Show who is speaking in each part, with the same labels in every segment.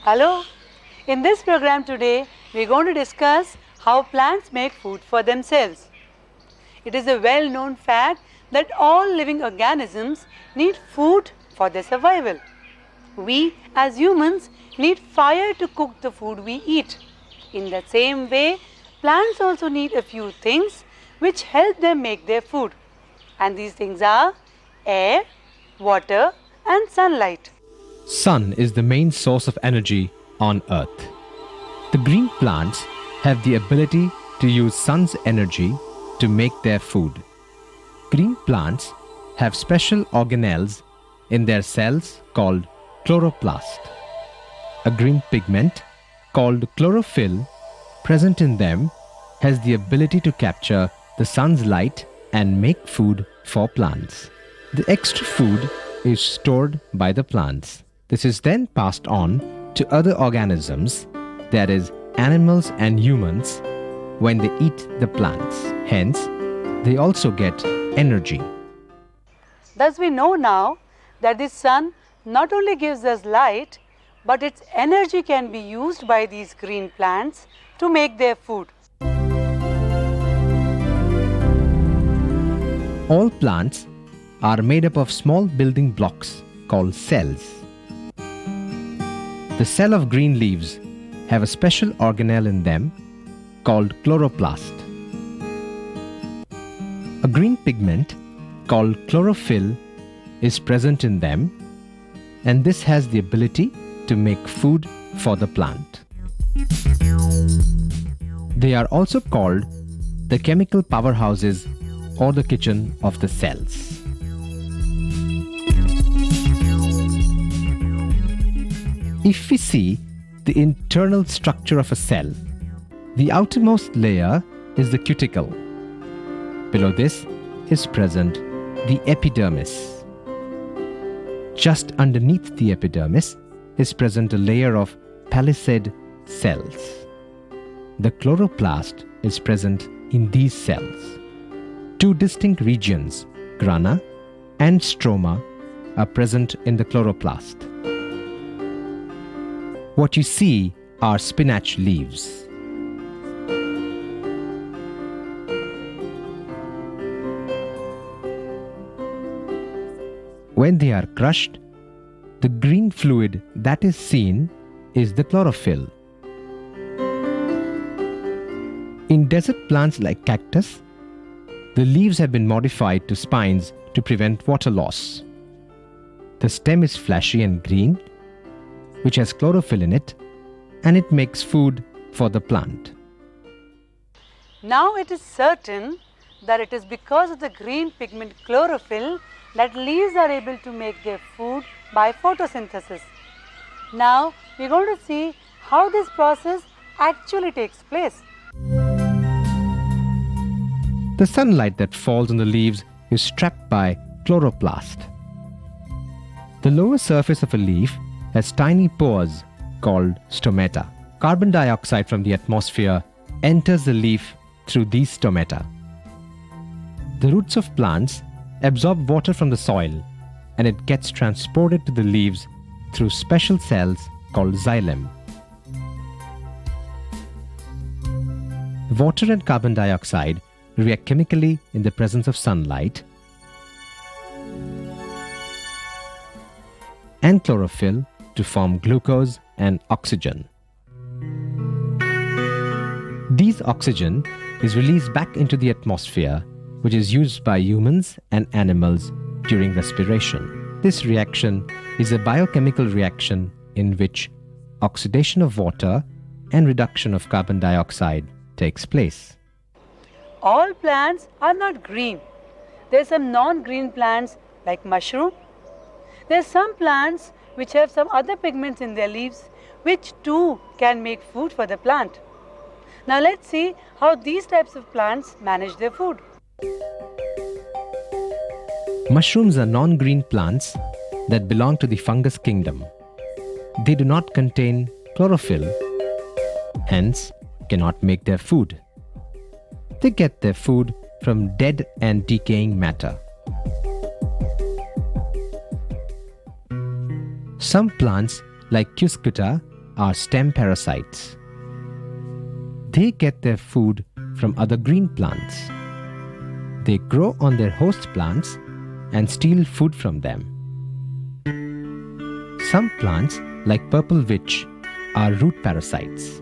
Speaker 1: Hello, in this program today we are going to discuss how plants make food for themselves. It is a well-known fact that all living organisms need food for their survival. We as humans need fire to cook the food we eat. In the same way, plants also need a few things which help them make their food. And these things are air, water and sunlight.
Speaker 2: Sun is the main source of energy on Earth. The green plants have the ability to use sun's energy to make their food. Green plants have special organelles in their cells called chloroplast. A green pigment called chlorophyll present in them has the ability to capture the sun's light and make food for plants. The extra food is stored by the plants. This is then passed on to other organisms, that is, animals and humans, when they eat the plants. Hence, they also get energy.
Speaker 1: Thus we know now that the sun not only gives us light, but its energy can be used by these green plants to make their food.
Speaker 2: All plants are made up of small building blocks called cells. The cell of green leaves have a special organelle in them called chloroplast. A green pigment called chlorophyll is present in them, and this has the ability to make food for the plant. They are also called the chemical powerhouses or the kitchen of the cells. If we see the internal structure of a cell, the outermost layer is the cuticle. Below this is present the epidermis. Just underneath the epidermis is present a layer of palisade cells. The chloroplast is present in these cells. Two distinct regions, grana and stroma, are present in the chloroplast. What you see are spinach leaves. When they are crushed, the green fluid that is seen is the chlorophyll. In desert plants like cactus, the leaves have been modified to spines to prevent water loss. The stem is fleshy and green, which has chlorophyll in it, and it makes food for the plant.
Speaker 1: Now it is certain that it is because of the green pigment chlorophyll that leaves are able to make their food by photosynthesis. Now we are going to see how this process actually takes place.
Speaker 2: The sunlight that falls on the leaves is trapped by chloroplast. The lower surface of a leaf has tiny pores called stomata. Carbon dioxide from the atmosphere enters the leaf through these stomata. The roots of plants absorb water from the soil, and it gets transported to the leaves through special cells called xylem. Water and carbon dioxide react chemically in the presence of sunlight, and chlorophyll to form glucose and oxygen. This oxygen is released back into the atmosphere, which is used by humans and animals during respiration. This reaction is a biochemical reaction in which oxidation of water and reduction of carbon dioxide takes place.
Speaker 1: All plants are not green. There are some non-green plants like mushroom. There are some plants which have some other pigments in their leaves which too can make food for the plant. Now let's see how these types of plants manage their food.
Speaker 2: Mushrooms are non-green plants that belong to the fungus kingdom. They do not contain chlorophyll, hence cannot make their food. They get their food from dead and decaying matter. Some plants like Cuscuta are stem parasites. They get their food from other green plants. They grow on their host plants and steal food from them. Some plants, like purple witch, are root parasites.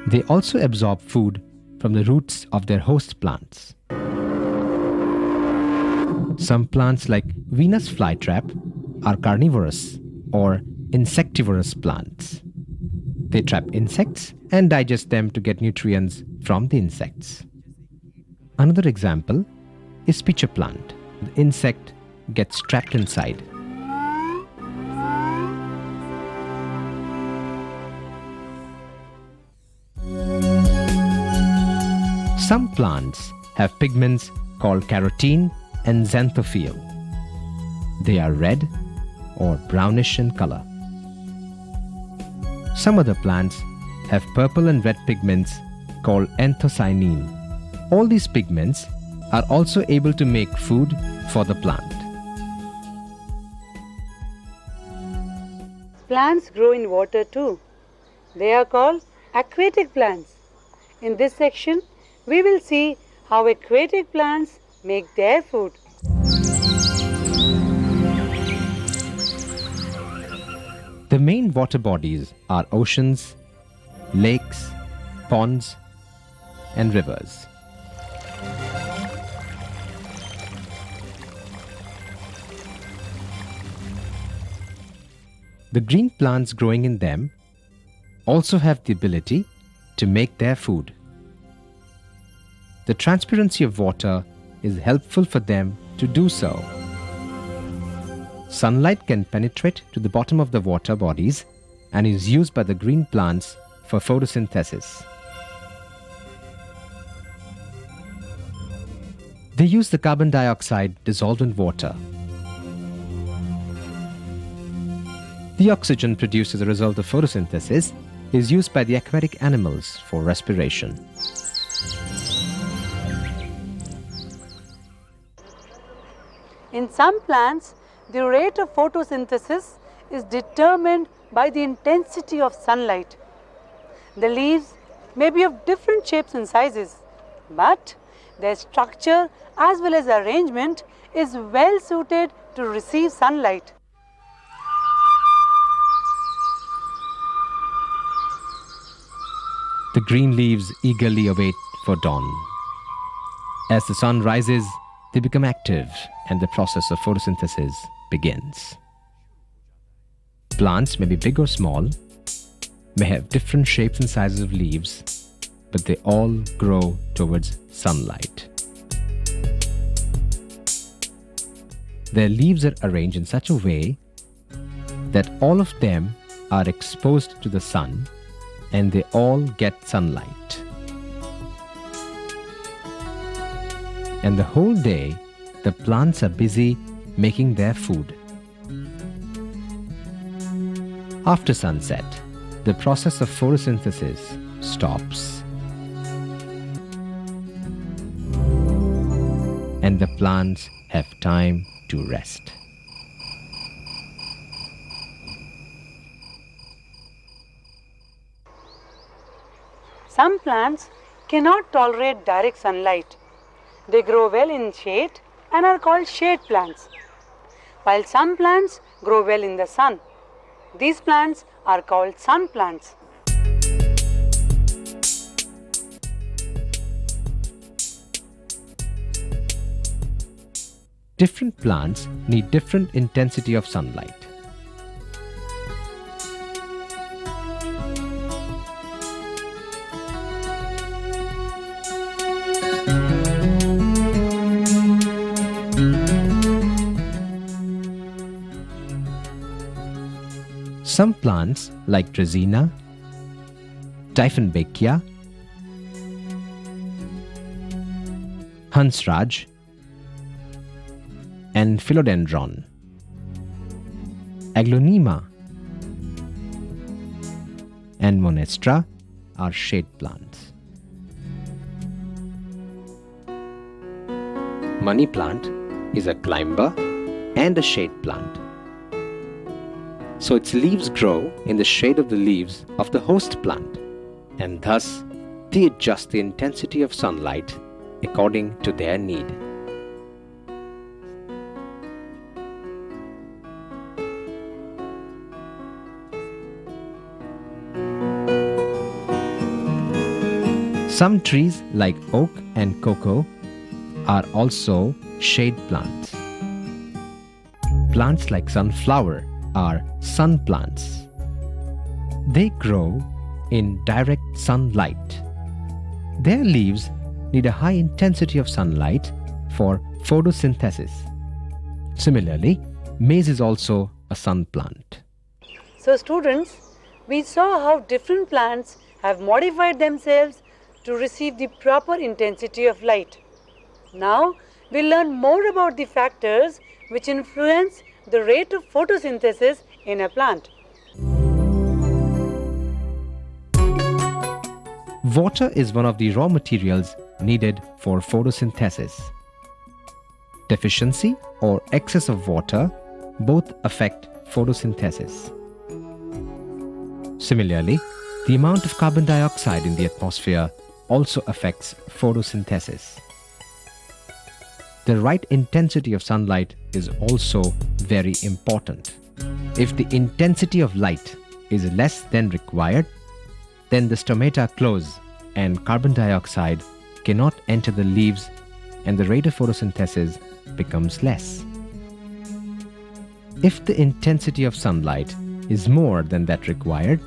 Speaker 2: They also absorb food from the roots of their host plants. Some plants like Venus flytrap are carnivorous or insectivorous plants. They trap insects and digest them to get nutrients from the insects. Another example is pitcher plant. The insect gets trapped inside. Some plants have pigments called carotene and xanthophyll. They are red or brownish in color. Some other plants have purple and red pigments called anthocyanine. All these pigments are also able to make food for the plant.
Speaker 1: Plants grow in water too. They are called aquatic plants. In this section, we will see how aquatic plants make their food.
Speaker 2: The main water bodies are oceans, lakes, ponds, and rivers. The green plants growing in them also have the ability to make their food. The transparency of water is helpful for them to do so. Sunlight can penetrate to the bottom of the water bodies and is used by the green plants for photosynthesis. They use the carbon dioxide dissolved in water. The oxygen produced as a result of photosynthesis is used by the aquatic animals for respiration.
Speaker 1: In some plants, the rate of photosynthesis is determined by the intensity of sunlight. The leaves may be of different shapes and sizes, but their structure as well as arrangement is well suited to receive sunlight.
Speaker 2: The green leaves eagerly await for dawn. As the sun rises, they become active and the process of photosynthesis begins. Plants may be big or small, may have different shapes and sizes of leaves, but they all grow towards sunlight. Their leaves are arranged in such a way that all of them are exposed to the sun and they all get sunlight. And the whole day, the plants are busy making their food. After sunset, the process of photosynthesis stops. And the plants have time to rest.
Speaker 1: Some plants cannot tolerate direct sunlight. They grow well in shade and are called shade plants, while some plants grow well in the sun. These plants are called sun plants.
Speaker 2: Different plants need different intensity of sunlight. Some plants like Dracaena, Dieffenbachia, Hansraj, and Philodendron, Aglaonema, and Monestra are shade plants. Money plant is a climber and a shade plant. So its leaves grow in the shade of the leaves of the host plant, and thus they adjust the intensity of sunlight according to their need. Some trees like oak and cocoa are also shade plants. Plants like sunflower are sun plants. They grow in direct sunlight. Their leaves need a high intensity of sunlight for photosynthesis. Similarly, maize is also a sun plant.
Speaker 1: So students, we saw how different plants have modified themselves to receive the proper intensity of light. Now we'll learn more about the factors which influence the rate of photosynthesis in a plant.
Speaker 2: Water is one of the raw materials needed for photosynthesis. Deficiency or excess of water both affect photosynthesis. Similarly, the amount of carbon dioxide in the atmosphere also affects photosynthesis. The right intensity of sunlight is also very important. If the intensity of light is less than required, then the stomata close and carbon dioxide cannot enter the leaves and the rate of photosynthesis becomes less. If the intensity of sunlight is more than that required,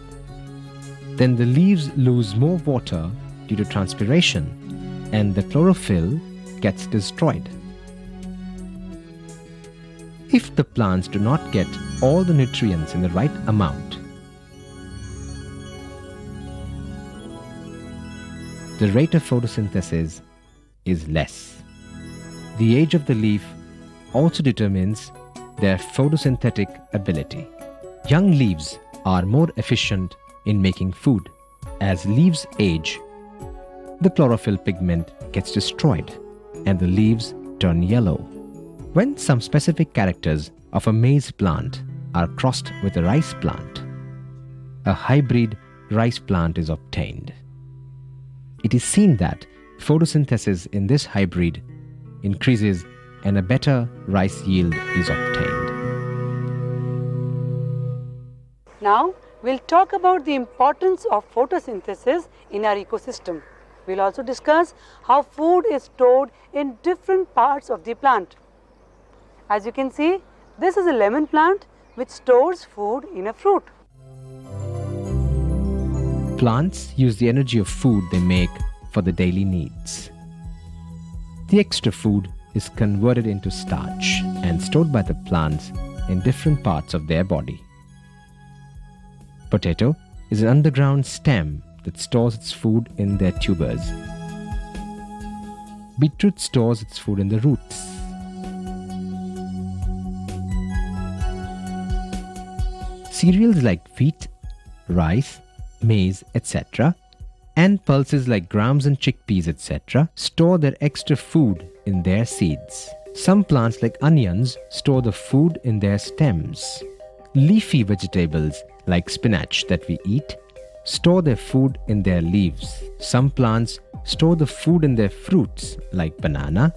Speaker 2: then the leaves lose more water due to transpiration and the chlorophyll gets destroyed. If the plants do not get all the nutrients in the right amount, the rate of photosynthesis is less. The age of the leaf also determines their photosynthetic ability. Young leaves are more efficient in making food. As leaves age, the chlorophyll pigment gets destroyed and the leaves turn yellow. When some specific characters of a maize plant are crossed with a rice plant, a hybrid rice plant is obtained. It is seen that photosynthesis in this hybrid increases and a better rice yield is obtained.
Speaker 1: Now we'll talk about the importance of photosynthesis in our ecosystem. We'll also discuss how food is stored in different parts of the plant. As you can see, this is a lemon plant which stores food in a fruit.
Speaker 2: Plants use the energy of food they make for the daily needs. The extra food is converted into starch and stored by the plants in different parts of their body. Potato is an underground stem that stores its food in their tubers. Beetroot stores its food in the roots. Cereals like wheat, rice, maize, etc., and pulses like grams and chickpeas, etc., store their extra food in their seeds. Some plants like onions store the food in their stems. Leafy vegetables like spinach that we eat store their food in their leaves. Some plants store the food in their fruits like banana,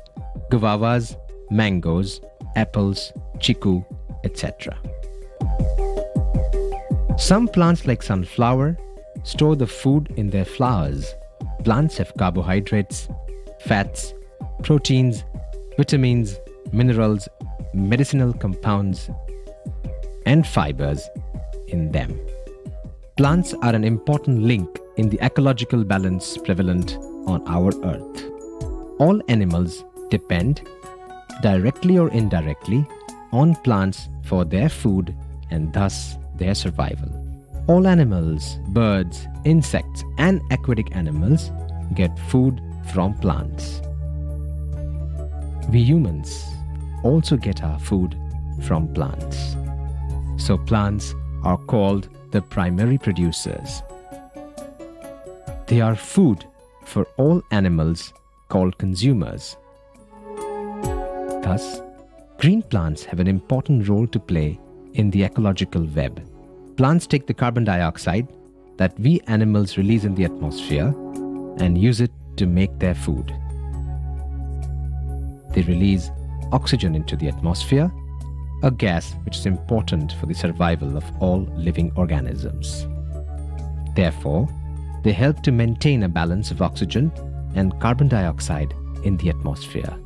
Speaker 2: guavas, mangoes, apples, chiku, etc. Some plants like sunflower store the food in their flowers. Plants have carbohydrates, fats, proteins, vitamins, minerals, medicinal compounds, and fibers in them. Plants are an important link in the ecological balance prevalent on our earth. All animals depend, directly or indirectly, on plants for their food and thus their survival. All animals, birds, insects, and aquatic animals get food from plants. We humans also get our food from plants. So plants are called the primary producers. They are food for all animals called consumers. Thus, Green plants have an important role to play in the ecological web. Plants take the carbon dioxide that we animals release in the atmosphere and use it to make their food. They release oxygen into the atmosphere, a gas which is important for the survival of all living organisms. Therefore, they help to maintain a balance of oxygen and carbon dioxide in the atmosphere.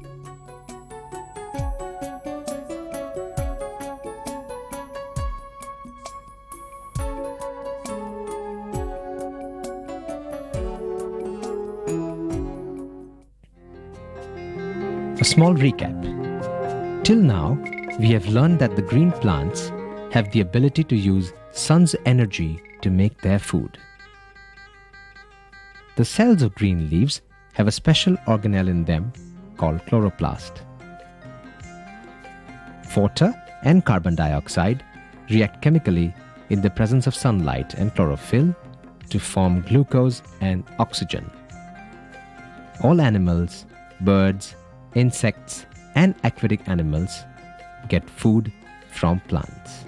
Speaker 2: A small recap. Till now, we have learned that the green plants have the ability to use sun's energy to make their food. The cells of green leaves have a special organelle in them called chloroplast. Water and carbon dioxide react chemically in the presence of sunlight and chlorophyll to form glucose and oxygen. All animals, birds, insects, and aquatic animals get food from plants.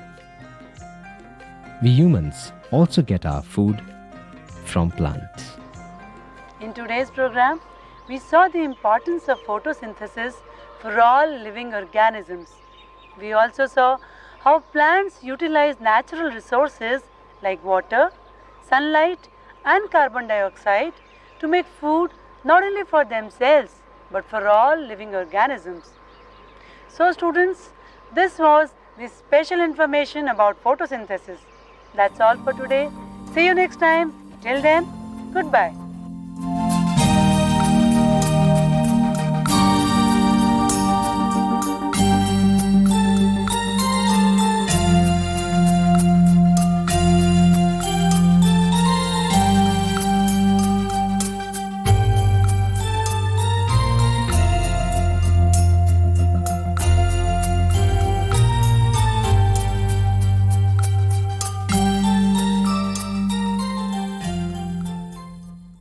Speaker 2: We humans also get our food from plants.
Speaker 1: In today's program, we saw the importance of photosynthesis for all living organisms. We also saw how plants utilize natural resources like water, sunlight, and carbon dioxide to make food not only for themselves but for all living organisms. So students, this was the special information about photosynthesis. That's all for today. See you next time. Till then, goodbye.